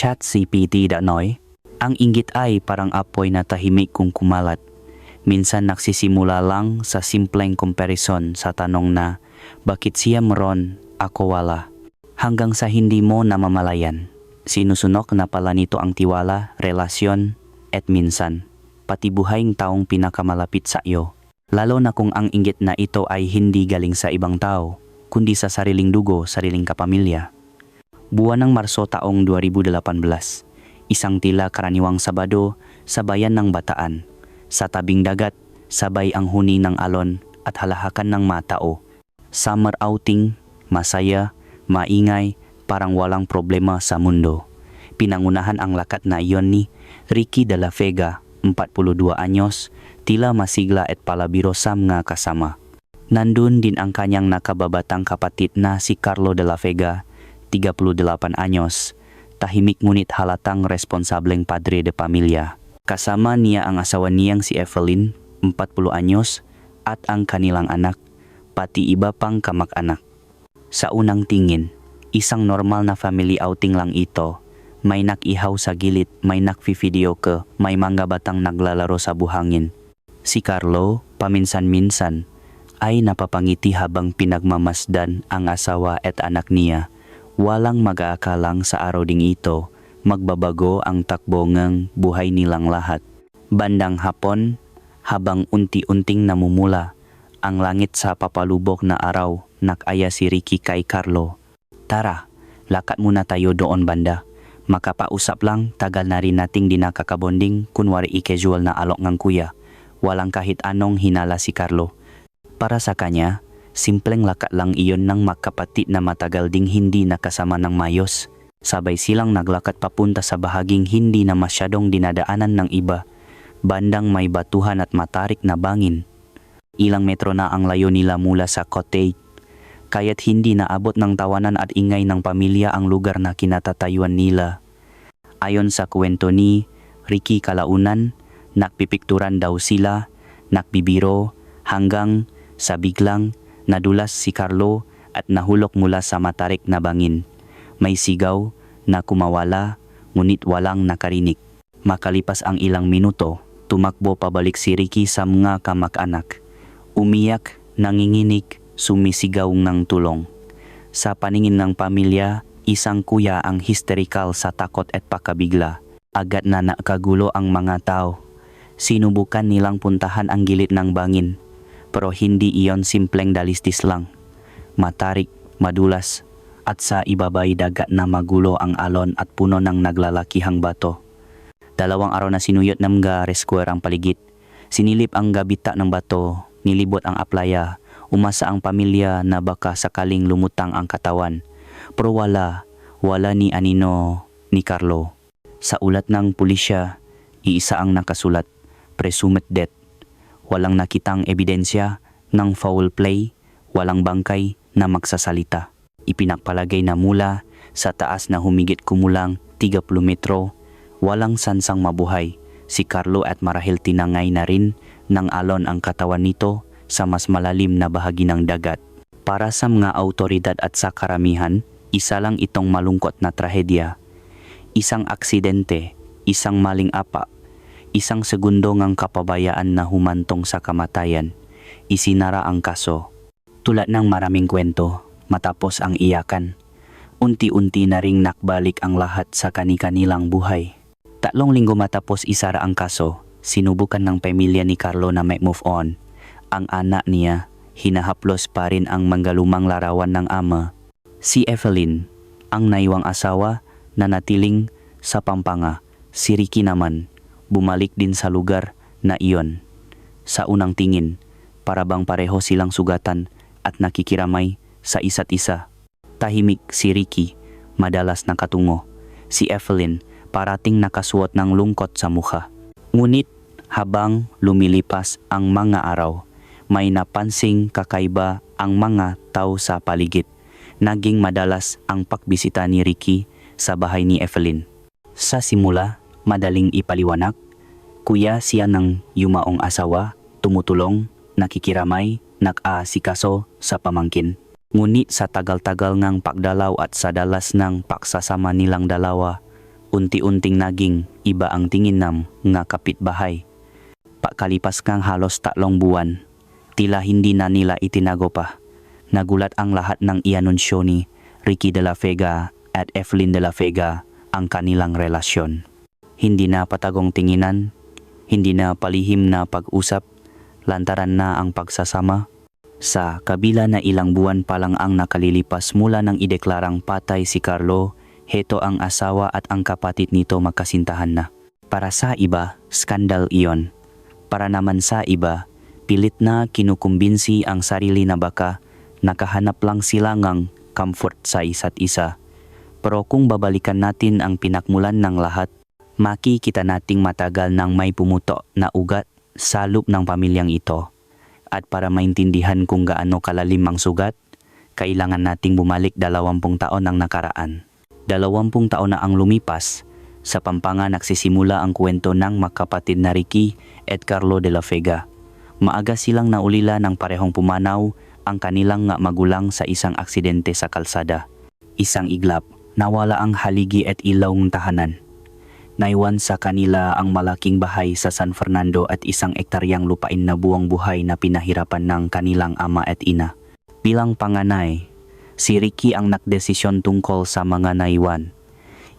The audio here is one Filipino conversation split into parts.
ChatGPT danoy, ang inggit ay parang apoy na tahimik kung kumalat. Minsan nagsisimula lang sa simpleng comparison sa tanong na, bakit siya meron, ako wala? Hanggang sa hindi mo namamalayan. Sinusunok na pala nito ang tiwala, relasyon, at minsan, pati buhaing taong pinakamalapit sa iyo. Lalo na kung ang inggit na ito ay hindi galing sa ibang tao, kundi sa sariling dugo, sariling kapamilya. Buwan ng Marso taong 2018, isang tila karaniwang Sabado sa bayan ng Bataan. Sa tabing dagat, sabay ang huni ng alon at halahakan ng mga tao. Summer outing, masaya, maingay, parang walang problema sa mundo. Pinangunahan ang lakat na iyon ni Ricky de la Vega, 42 anyos, tila masigla at palabiro sa mga kasama. Nandun din ang kanyang nakababatang kapatid na si Carlo de la Vega, 38 anyos, tahimik ngunit halatang responsableng padre de pamilya. Kasama niya ang asawa niyang si Evelyn, 40 anyos, at ang kanilang anak, pati iba pang kamag-anak. Sa unang tingin, isang normal na family outing lang ito. May nakihaw sa gilid, may nakfi-video ka, may mga batang naglalaro sa buhangin. Si Carlo, paminsan-minsan, ay napapangiti habang pinagmamasdan ang asawa at anak niya. Walang mag-aakalang sa araw ding ito, magbabago ang takbo ng buhay nilang lahat. Bandang hapon, habang unti-unting namumula ang langit sa papalubok na araw, nakaya si Ricky kay Carlo. Tara, lakat muna tayo doon banda. Makapausap lang, tagal na rin nating di nakakabonding, kunwari i-casual na alok ng kuya. Walang kahit anong hinala si Carlo. Para sa kanya, simpleng lakat lang iyon ng magkapatid na matagal ding hindi nakasama ng mayos. Sabay silang naglakat papunta sa bahaging hindi na masyadong dinadaanan ng iba. Bandang may batuhan at matarik na bangin. Ilang metro na ang layo nila mula sa cottage. Kaya't hindi naabot ng tawanan at ingay ng pamilya ang lugar na kinatatayuan nila. Ayon sa kwento ni Ricky kalaunan, nakpipikturan daw sila, nakbibiro, hanggang sa biglang nadulas si Carlo at nahulok mula sa matarik na bangin. May sigaw na kumawala, ngunit walang nakarinig. Makalipas ang ilang minuto, tumakbo pabalik si Ricky sa mga kamag-anak. Umiyak, nanginginig, sumisigaw ng tulong. Sa paningin ng pamilya, isang kuya ang hysterical sa takot at pakabigla. Agad na nakagulo ang mga tao. Sinubukan nilang puntahan ang gilid ng bangin, pero hindi iyon simpleng dalistis lang. Matarik, madulas, at sa ibabay dagat na magulo ang alon at puno ng naglalakihang bato. 2 araw na sinuyot ng mga rescuer ang paligid. Sinilip ang gabita ng bato, nilibot ang aplaya. Umasa ang pamilya na baka sakaling lumutang ang katawan. Pero wala ni anino ni Carlo. Sa ulat ng pulisya, iisa ang nakasulat, presumed death. Walang nakitang ebidensya ng foul play, walang bangkay na magsasalita. Ipinakpalagay na mula sa taas na humigit kumulang 30 metro, walang sansang mabuhay. Si Carlo at marahil tinangay na rin ng alon ang katawan nito sa mas malalim na bahagi ng dagat. Para sa mga autoridad at sa karamihan, isa lang itong malungkot na trahedya. Isang aksidente, isang maling apa, isang segundo ngang kapabayaan na humantong sa kamatayan. Isinara ang kaso. Tulad ng maraming kwento, matapos ang iyakan, unti-unti na ring nakbalik ang lahat sa kani-kanilang buhay. 3 linggo matapos isara ang kaso, sinubukan ng pamilya ni Carlo na mag-move on. Ang anak niya, hinahaplos pa rin ang manggalumang larawan ng ama. Si Evelyn, ang naiwang asawa, na natiling sa Pampanga. Si Ricky naman, bumalik din sa lugar na iyon. Sa unang tingin, para bang pareho silang sugatan at nakikiramay sa isa't isa. Tahimik si Ricky, madalas nakatungo. Si Evelyn, parating nakasuot ng lungkot sa mukha. Ngunit habang lumilipas ang mga araw, may napansing kakaiba ang mga tao sa paligid. Naging madalas ang pagbisita ni Ricky sa bahay ni Evelyn. Sa simula, madaling ipaliwanag, kuya siya ng yumaong asawa, tumutulong, nakikiramay, nag-aasikaso sa pamangkin. Ngunit sa tagal-tagal ng pagdalaw at sa dalas ng pagsasama nilang dalawa, Unti-unting naging iba ang tingin nam nga kapitbahay. Pakalipas kang halos 3 buwan, tila hindi na nila itinago pa. Nagulat ang lahat ng ianunsyo ni Ricky de la Vega at Evelyn de la Vega ang kanilang relasyon. Hindi na patagong tinginan, hindi na palihim na pag-usap, lantaran na ang pagsasama. Sa kabila na ilang buwan pa lang ang nakalilipas mula nang ideklarang patay si Carlo, heto ang asawa at ang kapatid nito magkasintahan na. Para sa iba, skandal iyon. Para naman sa iba, pilit na kinukumbinsi ang sarili na baka nakahanap lang sila ng comfort sa isa't isa. Pero kung babalikan natin ang pinakmulan ng lahat, makikita nating matagal nang may pumutok na ugat sa loob ng pamilyang ito. At para maintindihan kung gaano kalalim ang sugat, kailangan nating bumalik 20 taon ang nakaraan. 20 taon na ang lumipas, sa Pampanga nagsisimula ang kwento ng magkapatid na Ricky at Carlo de la Vega. Maaga silang naulila ng parehong pumanaw ang kanilang magulang sa isang aksidente sa kalsada. Isang iglap, nawala ang haligi at ilaw ng tahanan. Naiwan sa kanila ang malaking bahay sa San Fernando at isang ektaryang lupain na buong buhay na pinahirapan ng kanilang ama at ina. Bilang panganay, si Ricky ang nagdesisyon tungkol sa mga naiwan.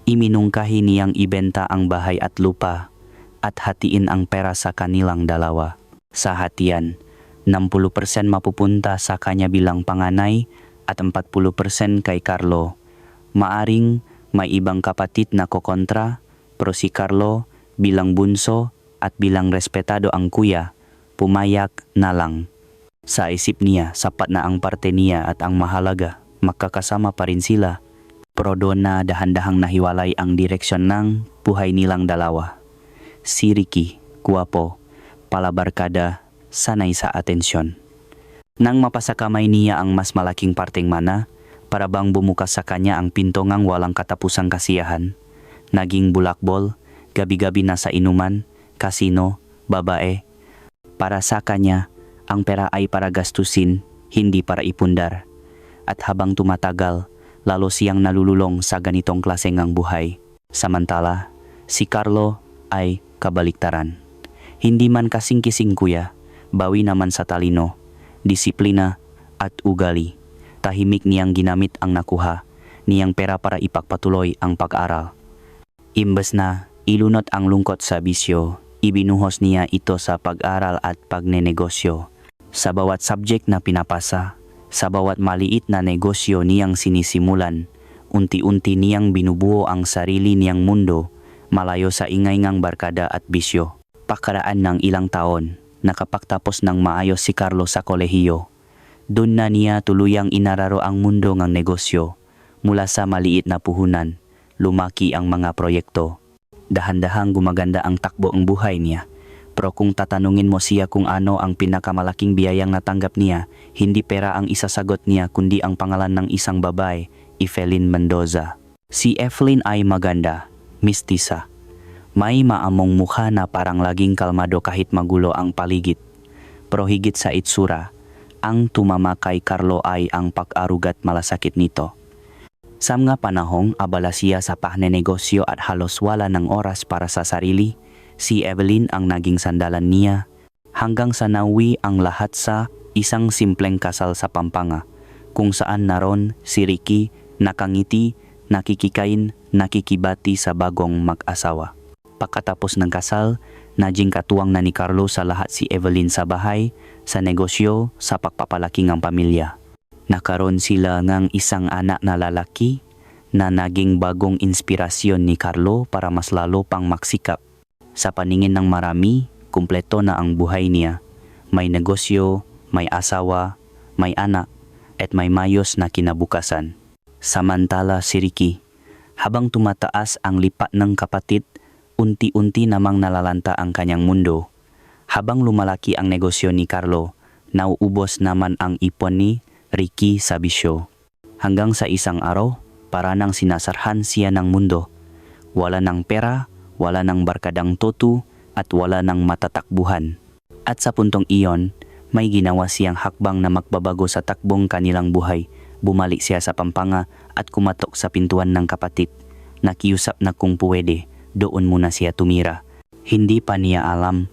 Iminungkahi niyang ibenta ang bahay at lupa at hatiin ang pera sa kanilang dalawa. Sa hatian, 60% mapupunta sa kanya bilang panganay at 40% kay Carlo. Maaring may ibang kapatid na kokontra, pero si Carlo bilang bunso at bilang respetado ang kuya, pumayag na lang. Sa isip niya, sapat na ang parte niya at ang mahalaga, magkakasama pa rin sila. Pero doon na dahan-dahang nahiwalay ang direksyon ng buhay nilang dalawa. Si Ricky, guwapo, palabarkada, sanay sa atensyon. Nang mapasakamay niya ang mas malaking parteng mana, para bang bumukas sa kanya ang pinto ngang walang katapusang kasiyahan. Naging bulakbol, gabi-gabi na sa inuman, kasino, babae. Para sa kanya, ang pera ay para gastusin, hindi para ipundar. At habang tumatagal, lalo siyang nalululong sa ganitong klase ng buhay. Samantala, si Carlo ay kabaliktaran. Hindi man kasing-kising kuya, bawi naman sa talino, disiplina at ugali. Tahimik niyang ginamit ang nakuha niyang pera para ipagpatuloy ang pag-aral. Imbes na ilunot ang lungkot sa bisyo, ibinuhos niya ito sa pag-aral at pagnenegosyo. Sa bawat subject na pinapasa, sa bawat maliit na negosyo niyang sinisimulan, unti-unti niyang binubuo ang sarili niyang mundo, malayo sa ingay ngang barkada at bisyo. Pakaraan ng ilang taon, nakapagtapos ng maayos si Carlo sa kolehiyo. Doon na niya tuluyang inararo ang mundo ng negosyo. Mula sa maliit na puhunan, lumaki ang mga proyekto. Dahan-dahang gumaganda ang takbo ng buhay niya. Pero kung tatanungin mo siya kung ano ang pinakamalaking biyayang natanggap niya, hindi pera ang isasagot niya kundi ang pangalan ng isang babae, Evelyn Mendoza. Si Evelyn ay maganda, mistisa. May maamong mukha na parang laging kalmado kahit magulo ang paligid. Pero higit sa itsura, ang tumama kay Carlo ay ang pag-arugat malasakit nito. Sa mga panahong abala siya sa pagnenegosyo at halos wala ng oras para sa sarili, si Evelyn ang naging sandalan niya hanggang sa nawi ang lahat sa isang simpleng kasal sa Pampanga, kung saan naroon si Ricky nakangiti, nakikikain, nakikibati sa bagong mag-asawa. Pagkatapos ng kasal, naging katuwang na ni Carlo sa lahat si Evelyn sa bahay, sa negosyo, sa pagpapalaki ng pamilya. Nakaroon sila ng isang anak na lalaki na naging bagong inspirasyon ni Carlo para mas lalo pang magsikap. Sa paningin ng marami, kumpleto na ang buhay niya. May negosyo, may asawa, may anak, at may mayos na kinabukasan. Samantala si Ricky, habang tumataas ang lipat ng kapatid, unti-unti namang nalalanta ang kanyang mundo. Habang lumalaki ang negosyo ni Carlo, nauubos naman ang ipon ni Ricky sa bisyo. Hanggang sa isang araw, para nang sinasarhan siya ng mundo. Wala ng pera, wala ng barkadang tutu, at wala ng matatakbuhan. At sa puntong iyon, may ginawa siyang hakbang na magbabago sa takbong kanilang buhay. Bumalik siya sa Pampanga at kumatok sa pintuan ng kapatid. Nakiusap na kung pwede, doon muna siya tumira. Hindi pa niya alam,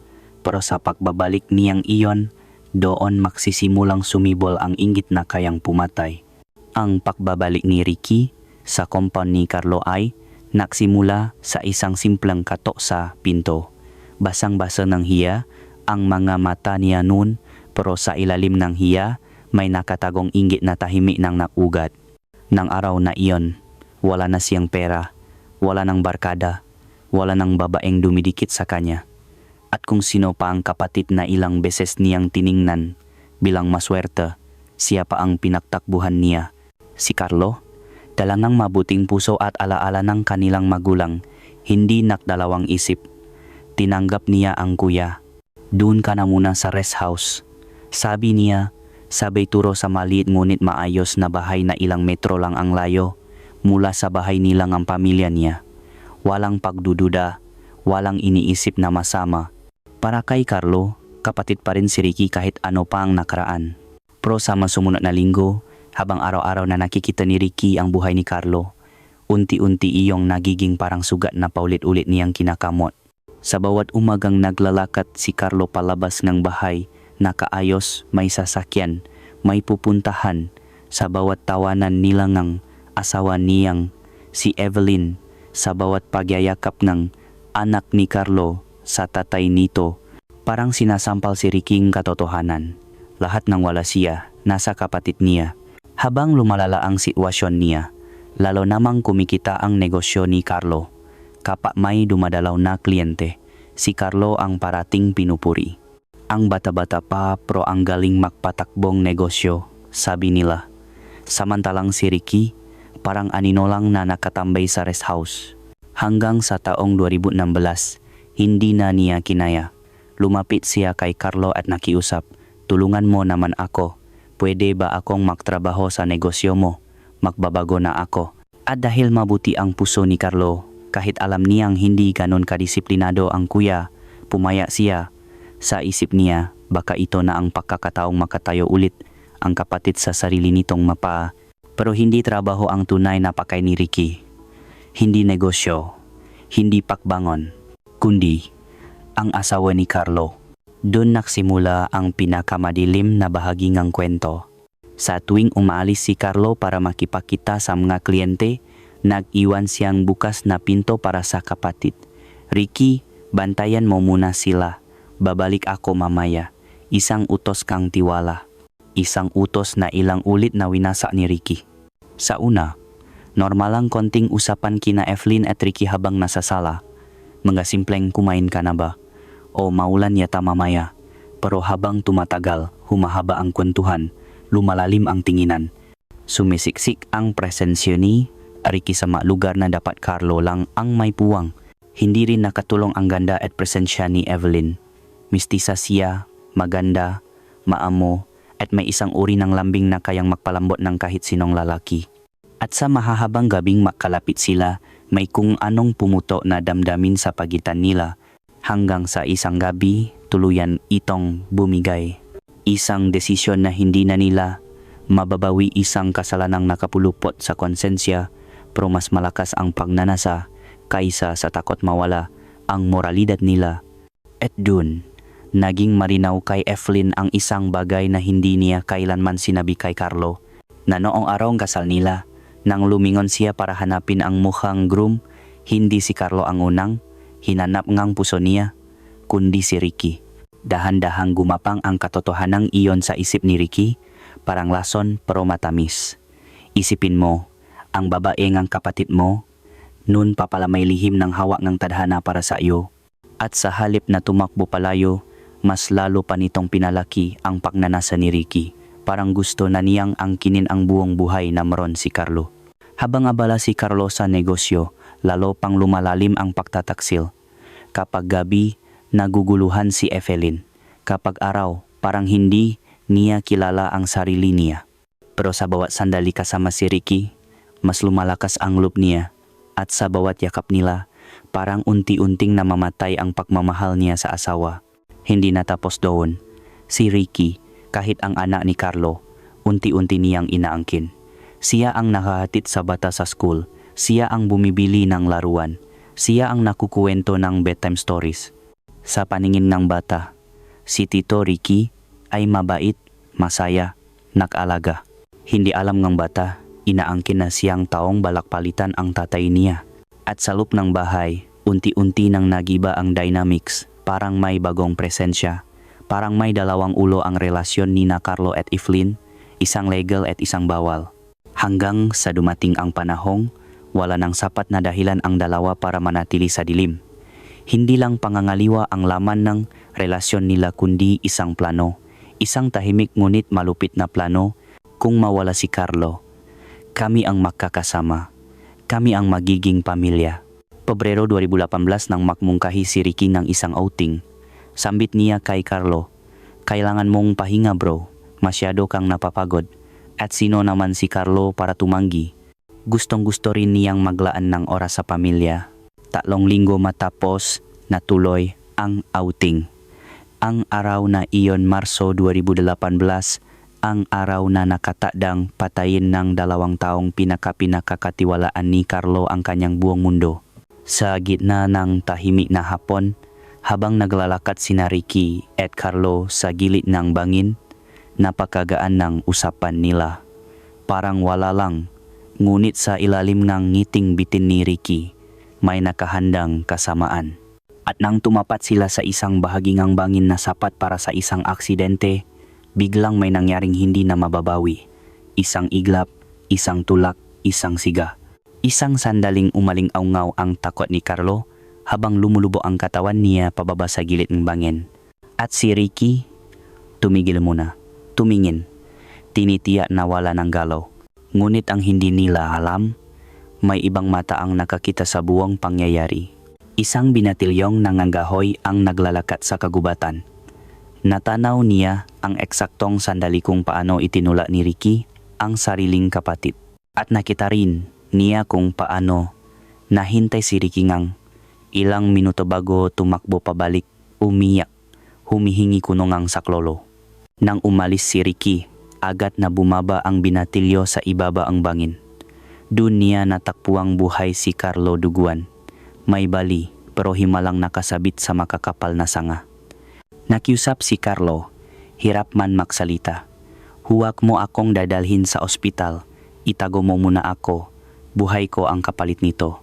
pero sa pagbabalik niyang iyon, doon magsisimulang sumibol ang inggit na kayang pumatay. Ang pagbabalik ni Ricky sa compound ni Carlo ay nagsimula sa isang simpleng katok sa pinto. Basang-basa ng hiya ang mga mata niya noon, pero sa ilalim ng hiya may nakatagong inggit na tahimik nang nakugat. Nang araw na iyon, wala na siyang pera, wala nang barkada, wala nang babaeng dumidikit sa kanya. At kung sino pa ang kapatid na ilang beses niyang tiningnan bilang maswerte, siya pa ang pinagtakbuhan niya. Si Carlo, dala ng mabuting puso at alaala ng kanilang magulang, hindi nakdalawang isip. Tinanggap niya ang kuya. Doon ka na muna sa rest house. Sabi niya, sabay turo sa maliit ngunit maayos na bahay na ilang metro lang ang layo mula sa bahay nilang ang pamilya niya. Walang pagdududa, walang iniisip na masama. Para kay Carlo, kapatid pa rin si Ricky kahit ano pa ang nakaraan. Pero sa sumunod na linggo, habang araw-araw na nakikita ni Ricky ang buhay ni Carlo, unti-unti iyong nagiging parang sugat na paulit-ulit niyang kinakamot. Sa bawat umagang naglalakad si Carlo palabas ng bahay, nakaayos, may sasakyan, may pupuntahan. Sa bawat tawanan nila ng asawa niyang si Evelyn, sa bawat pagyayakap ng anak ni Carlo sa tatay nito, parang sinasampal si Ricky ng katotohanan. Lahat ng wala siya, nasa kapatid niya. Habang lumalala ang sitwasyon niya, lalo namang kumikita ang negosyo ni Carlo. Kapag may dumadalaw na kliyente, si Carlo ang parating pinupuri. Ang bata-bata pa pero ang galing magpatakbong negosyo, sabi nila. Samantalang si Ricky, parang anino lang na nakatambay sa rest house. Hanggang sa taong 2016, hindi na niya kinaya. Lumapit siya kay Carlo at nakiusap, tulungan mo naman ako. Pwede ba akong magtrabaho sa negosyo mo? Magbabago na ako. At dahil mabuti ang puso ni Carlo, kahit alam niyang hindi ganon kadisiplinado ang kuya, pumaya siya. Sa isip niya, baka ito na ang pagkakataong makatayo ulit ang kapatid sa sarili nitong mapa. Pero hindi trabaho ang tunay na pakay ni Ricky. Hindi negosyo, hindi pakbangon, kundi ang asawa ni Carlo. Doon nagsimula ang pinakamadilim na bahagi ng kwento. Sa tuwing umaalis si Carlo para makipagkita sa mga kliyente, nag-iwan siyang bukas na pinto para sa kapatid. Ricky, bantayan mo muna sila. Babalik ako mamaya. Isang utos kang tiwala. Isang utos na ilang ulit na winasa ni Ricky. Sa una, normal lang konting usapan kina Evelyn at Ricky habang nasa sala. Mga simpleng kumain ka na ba? O maulan yata mamaya. Pero habang tumatagal, humahaba ang kwentuhan, lumalalim ang tinginan. Sumisiksik ang presensyo ni Ricky sa mga lugar na dapat Carlo lang ang may puwang. Hindi rin nakatulong ang ganda at presensya ni Evelyn. Mistisa siya, maganda, maamo, at may isang uri ng lambing na kayang magpalambot ng kahit sinong lalaki. At sa mahahabang gabing makalapit sila, may kung anong pumuto na damdamin sa pagitan nila. Hanggang sa isang gabi, tuluyan itong bumigay. Isang desisyon na hindi na nila mababawi, isang kasalanang nakapulupot sa konsensya, pero mas malakas ang pagnanasa kaysa sa takot mawala ang moralidad nila. At dun, naging marinaw kay Evelyn ang isang bagay na hindi niya kailanman sinabi kay Carlo. Na noong araw ng kasal nila, nang lumingon siya para hanapin ang mukhang groom, hindi si Carlo ang unang hinanap ngang puso niya, kundi si Ricky. Dahan-dahang gumapang ang katotohanang iyon sa isip ni Ricky, parang lason pero matamis. Isipin mo, ang babae ngang kapatid mo, nun pa pala may lihim ng hawak ng tadhana para sa iyo. At sa halip na tumakbo palayo, mas lalo pa nitong pinalaki ang pagnanasa ni Ricky. Parang gusto na niyang angkinin ang buong buhay na meron si Carlo. Habang abala si Carlo sa negosyo, lalo pang lumalalim ang pagtataksil. Kapag gabi, naguguluhan si Evelyn. Kapag araw, parang hindi niya kilala ang sarili niya. Pero sa bawat sandali kasama si Ricky, mas lumalakas ang loob niya. At sa bawat yakap nila, parang unti-unting namamatay ang pagmamahal niya sa asawa. Hindi natapos doon. Si Ricky, kahit ang anak ni Carlo, unti-unti niyang inaangkin. Siya ang nakahatid sa bata sa school, Siya ang bumibili ng laruan. Siya ang nakukuwento ng bedtime stories. Sa paningin ng bata, si Tito Ricky ay mabait, masaya, nag-alaga. Hindi alam ng bata, inaangkin na siyang taong balakpalitan ang tatay niya. At sa loob ng bahay, unti-unti nang nagiba ang dynamics. Parang may bagong presensya. Parang may dalawang ulo ang relasyon ni na Carlo at Evelyn, isang legal at isang bawal. Hanggang sa dumating ang panahong, wala nang sapat na dahilan ang dalawa para manatili sa dilim. Hindi lang pangangaliwa ang laman ng relasyon nila kundi isang plano. Isang tahimik ngunit malupit na plano. Kung mawala si Carlo, kami ang makakasama. Kami ang magiging pamilya. Pebrero 2018 nang makmungkahi si Ricky ng isang outing. Sambit niya kay Carlo, "Kailangan mong pahinga bro, masyado kang napapagod." At sino naman si Carlo para tumanggi? Gustong-gusto rin niyang maglaan ng oras sa pamilya. 3 linggo matapos, natuloy ang outing. Ang araw na iyon, Marso 2018, ang araw na nakatakdang patayin ng 2 taong pinakakatiwalaan ni Carlo ang kanyang buong mundo. Sa gitna ng tahimik na hapon, habang naglalakad sina Ricky at Carlo sa gilid ng bangin, napakagaan ng usapan nila. Parang wala lang, ngunit sa ilalim ng ngiting bitin ni Ricky, may nakahandang kasamaan. At nang tumapat sila sa isang bahaging bangin na sapat para sa isang aksidente, biglang may nangyaring hindi na mababawi. Isang iglap, isang tulak, isang siga. Isang sandaling umaling-aungaw ang takot ni Carlo habang lumulubo ang katawan niya pababa sa gilid ng bangin. At si Ricky, tumigil muna, tumingin. Tinitiyak na wala ng galaw. Ngunit ang hindi nila alam, may ibang mata ang nakakita sa buong pangyayari. Isang binatilyong nangangahoy ang naglalakad sa kagubatan. Natanaw niya ang eksaktong sandali kung paano itinula ni Ricky ang sariling kapatid. At nakita rin niya kung paano nahintay si Ricky ngang ilang minuto bago tumakbo pabalik, umiyak, humihingi kunong ang saklolo. Nang umalis si Ricky, agad na bumaba ang binatilyo sa ibaba ang bangin. Doon niya natakpuang buhay si Carlo duguan. May bali pero himalang nakasabit sa makakapal na sanga. Nakiusap si Carlo, hirap man magsalita. "Huwag mo akong dadalhin sa ospital, itago mo muna ako, buhay ko ang kapalit nito."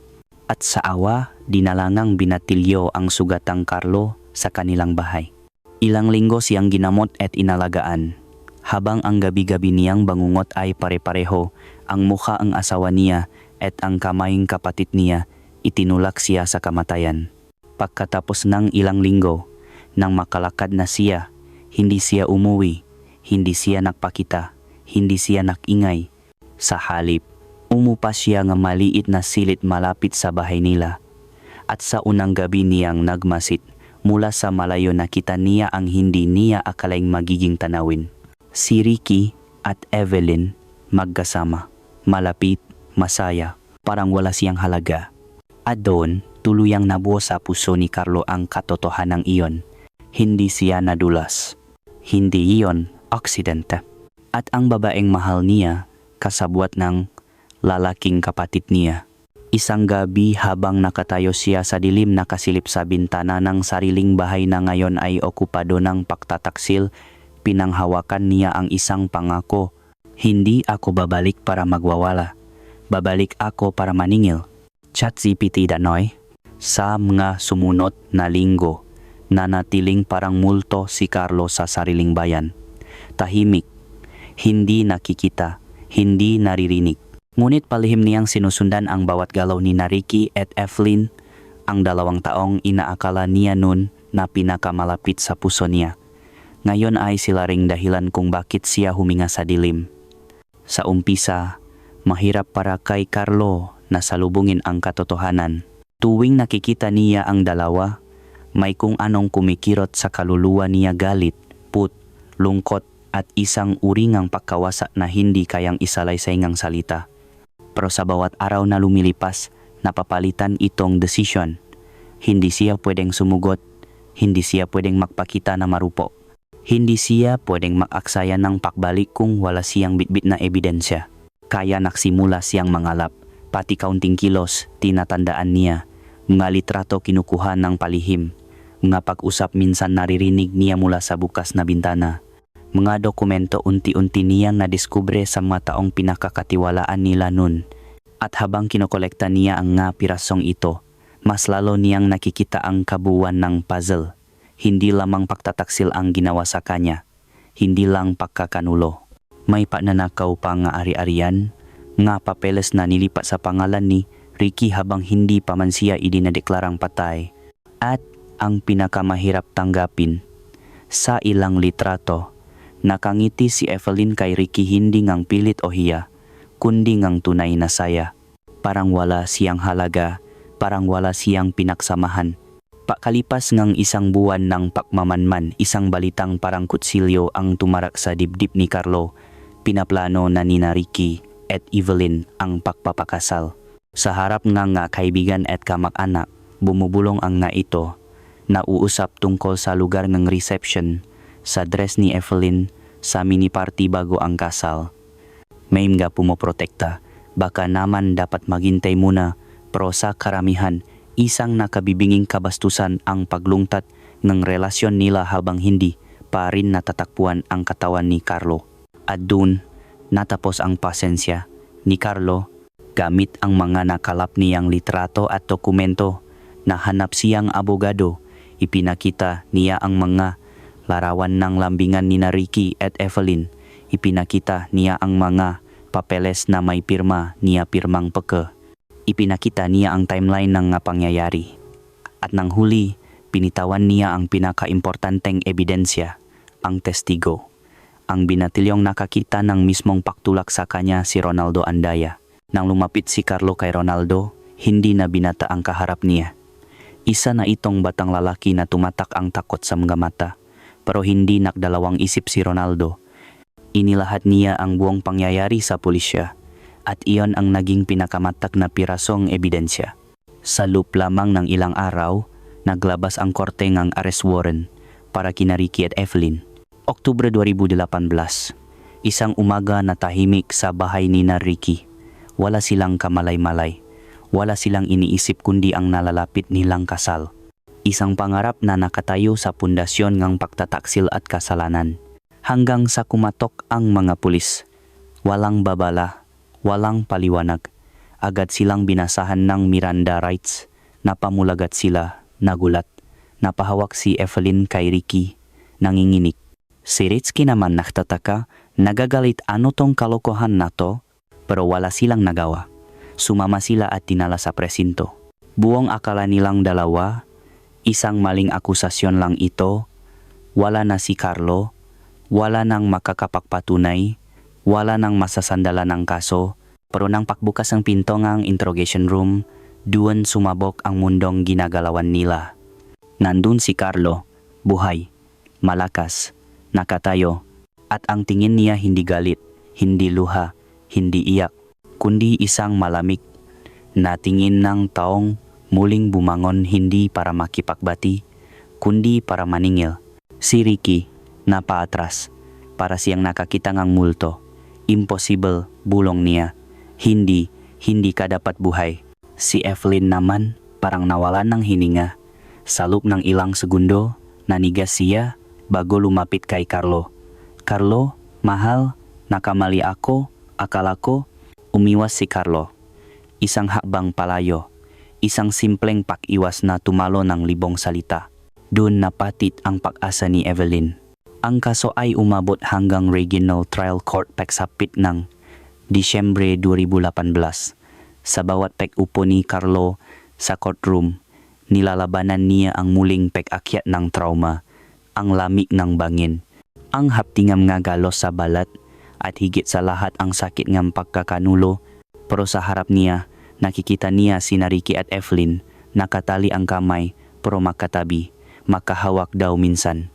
At sa awa, dinalangang binatilyo ang sugatang Carlo sa kanilang bahay. Ilang linggo siyang ginamot at inalagaan. Habang ang gabi-gabi niyang bangungot ay pare-pareho, ang mukha ang asawa niya at ang kamaying kapatid niya, itinulak siya sa kamatayan. Pagkatapos ng ilang linggo, nang makalakad na siya, hindi siya umuwi, hindi siya nagpakita, hindi siya nakingay. Sa halip, umupa siya ng maliit na silid malapit sa bahay nila. At sa unang gabi niyang nagmasid, mula sa malayo nakita niya ang hindi niya akalaing magiging tanawin. Si Ricky at Evelyn magkasama, malapit, masaya, parang wala siyang halaga. At doon, tuluyang nabuo sa puso ni Carlo ang katotohanan iyon. Hindi siya nadulas. Hindi iyon aksidente. At ang babaeng mahal niya, kasabwat ng lalaking kapatid niya. Isang gabi habang nakatayo siya sa dilim nakasilip sa bintana ng sariling bahay na ngayon ay okupado ng pagtataksil, pinanghawakan niya ang isang pangako. "Hindi ako babalik para magwawala. Babalik ako para maningil." ChatGPT Danoy. Sa mga sumunod na linggo, nanatiling parang multo si Carlo sa sariling bayan. Tahimik, hindi nakikita, hindi naririnig. Ngunit palihim niyang sinusundan ang bawat galaw ni Ricky at Evelyn, ang 2 taong inaakala niya noon na pinakamalapit sa puso niya. Ngayon ay sila ring dahilan kung bakit siya huminga sa dilim. Sa umpisa, mahirap para kay Carlo na salubungin ang katotohanan. Tuwing nakikita niya ang dalawa, may kung anong kumikirot sa kaluluwa niya, galit, put, lungkot at isang uringang pagkawasa na hindi kayang isalaysay ngang salita. Pero sa bawat araw na lumilipas, napapalitan itong desisyon. Hindi siya pwedeng sumugot, hindi siya pwedeng magpakita na marupok. Hindi siya pwedeng mag-aksaya ng pakbalik kung wala siyang bitbit na ebidensya. Kaya nagsimula siyang mangalap, Pati kaunting kilos, tinatandaan niya. Mga litrato kinukuha ng palihim. Mga pag-usap minsan naririnig niya mula sa bukas na bintana. Mga dokumento unti-unti niyang nadiskubre sa mga taong pinakakatiwalaan nila nun. At habang kinokolekta niya ang nga pirasong ito, mas lalo niyang nakikita ang kabuuan ng puzzle. Hindi lamang pagtataksil ang ginawa sa kanya. Hindi lang pagkakanulo. May pananakaw pa nga ari-arian, nga papeles na nilipat sa pangalan ni Ricky habang hindi pa man siya idinadeklarang patay. At ang pinakamahirap tanggapin, sa ilang litrato, nakangiti si Evelyn kay Ricky hindi ngang pilit o hiya, kundi ngang tunay na saya. Parang wala siyang halaga, parang wala siyang pinaksamahan. Pakalipas ngang isang buwan ng pakmamanman, isang balitang parang kutsilyo ang tumarak sa dibdib ni Carlo. Pinaplano na nina Ricky at Evelyn ang pagpapakasal. Sa harap nga kaibigan at kamag-anak, bumubulong ang nga ito. Nauusap tungkol sa lugar ng reception, sa dress ni Evelyn, sa mini party bago ang kasal. May mga pumoprotekta, baka naman dapat maghintay muna, pero sa karamihan, isang nakabibinging kabastusan ang paglungtat ng relasyon nila habang hindi pa rin natatakpuan ang katawan ni Carlo. At doon, natapos ang pasensya ni Carlo gamit ang mga nakalap niyang litrato at dokumento. Nahanap siyang abogado. Ipinakita niya ang mga larawan ng lambingan ni Ricky at Evelyn. Ipinakita niya ang mga papeles na may pirma niya pirmang peke. Ipinakita niya ang timeline ng pangyayari. At nang huli, pinitawan niya ang pinakaimportanteng ebidensya, ang testigo. Ang binatilyong nakakita ng mismong paktulak sa kanya si Ronaldo Andaya. Nang lumapit si Carlo kay Ronaldo, hindi na binata ang kaharap niya. Isa na itong batang lalaki na tumatak ang takot sa mga mata, pero hindi nakdalawang isip si Ronaldo. Inilahat niya ang buong pangyayari sa pulisya, at iyon ang naging pinakamatag na pirasong ebidensya. Sa loop lamang ng ilang araw, naglabas ang korte ng arrest warrant para kina Ricky at Evelyn. Oktubre 2018, isang umaga na tahimik sa bahay ni Ricky. Wala silang kamalay-malay. Wala silang iniisip kundi ang nalalapit nilang kasal. Isang pangarap na nakatayo sa pundasyon ng pagtataksil at kasalanan. Hanggang sa kumatok ang mga pulis. Walang babala, walang paliwanag. Agad silang binasahan ng Miranda rights. Napamulagat sila, nagulat. Napahawak si Evelyn kay Ricky, nanginginig. Si Ricky naman nagtataka, nagagalit ano tong kalokohan na to, pero wala silang nagawa. Sumama sila at tinala sa presinto. Buong akala nilang dalawa, isang maling akusasyon lang ito. Wala na si Carlo, wala nang makakapagpatunay, wala nang masasandala ng kaso. Pero nang pakbukas ang pinto ng interrogation room, doon sumabok ang mundong ginagalawan nila. Nandun si Carlo, buhay, malakas, nakatayo, at ang tingin niya hindi galit, hindi luha, hindi iyak, kundi isang malamig na tingin ng taong muling bumangon hindi para makipagbati, kundi para maningil. Si Ricky, napaatras, para siyang nakakita ng multo. Impossible, bulong niya. Hindi ka dapat buhay. Si Evelyn naman, parang nawalan ng hininga. Sa loob ng ilang segundo, nanigas siya bago lumapit kay Carlo. Carlo, mahal, nakamali ako, akala ko. Umiwas si Carlo. Isang hakbang palayo. Isang simpleng pakiwas na tumalo ng libong salita. Doon napatit ang pag-asa ni Evelyn. Ang kaso ay umabot hanggang Regional Trial Court pagsapit ng Disyembre 2018. Sa bawat pag-upo ni Carlo sa courtroom, nilalabanan niya ang muling pag-akyat ng trauma, ang lamig ng bangin, ang haptingam nga galos sa balat, at higit sa lahat ang sakit ng pagkakanulo. Pero sa harap niya, nakikita niya si Ricky at Evelyn, nakatali ang kamay pero makatabi, makahawak daw minsan.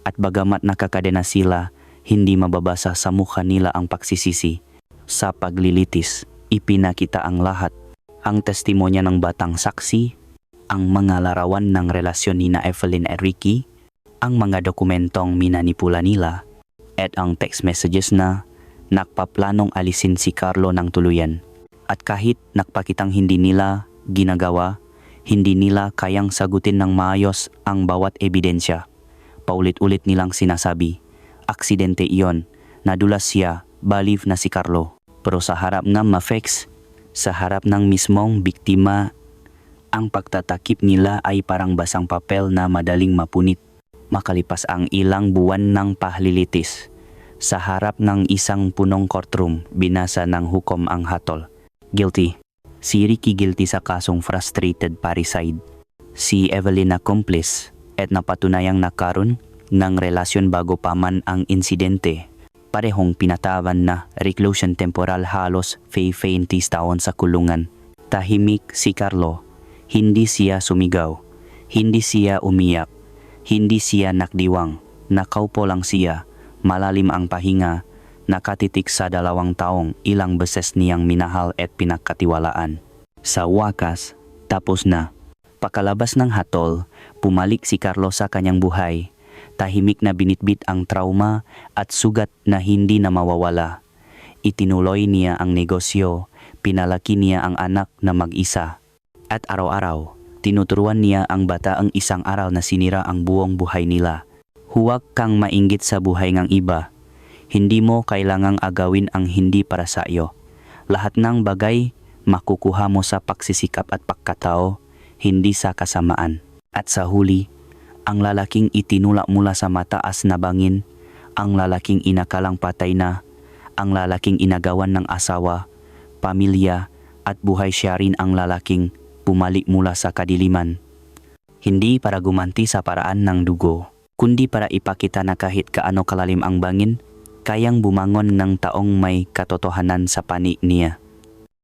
At bagamat nakakadena sila, hindi mababasa sa mukha nila ang pagsisisi. Sa paglilitis, ipinakita ang lahat. Ang testimonya ng batang saksi, ang mga larawan ng relasyon ni Evelyn at Ricky, ang mga dokumentong minanipula nila, at ang text messages na nakpaplanong alisin si Carlo ng tuluyan. At kahit nakpakitang hindi nila ginagawa, hindi nila kayang sagutin ng maayos ang bawat ebidensya. Paulit-ulit nilang sinasabi, aksidente iyon, nadulas siya, baliw na si Carlo. Pero sa harap ng mafex, sa harap ng mismong biktima, ang pagtatakip nila ay parang basang papel na madaling mapunit. Makalipas ang ilang buwan ng pahlilitis, sa harap ng isang punong courtroom, binasa ng hukom ang hatol. Guilty. Si Ricky guilty sa kasong frustrated parricide. Si Evelyn accomplice at napatunayang nagkaroon ng relasyon bago pa man ang insidente. Parehong pinatawan na reclusion temporal halos 20 taon sa kulungan. Tahimik si Carlo. Hindi siya sumigaw. Hindi siya umiyak. Hindi siya nakdiwang. Nakaupo lang siya. Malalim ang pahinga. Nakatitik sa 2 taong ilang beses niyang minahal at pinagkatiwalaan. Sa wakas, tapos na. Pakalabas ng hatol, pumalik si Carlo sa kanyang buhay. Tahimik na binitbit ang trauma at sugat na hindi na mawawala. Itinuloy niya ang negosyo, pinalaki niya ang anak na mag-isa. At araw-araw, tinuturuan niya ang bata ang isang aral na sinira ang buong buhay nila. Huwag kang mainggit sa buhay ng iba. Hindi mo kailangang agawin ang hindi para sa iyo. Lahat ng bagay makukuha mo sa pagsisikap at pagkatao, hindi sa kasamaan. At sa huli, ang lalaking itinulak mula sa mataas na bangin, ang lalaking inakalang patay na, ang lalaking inagawan ng asawa, pamilya at buhay siya rin ang lalaking pumalik mula sa kadiliman. Hindi para gumanti sa paraan ng dugo, kundi para ipakita na kahit kaano kalalim ang bangin, kayang bumangon ng taong may katotohanan sa panig niya.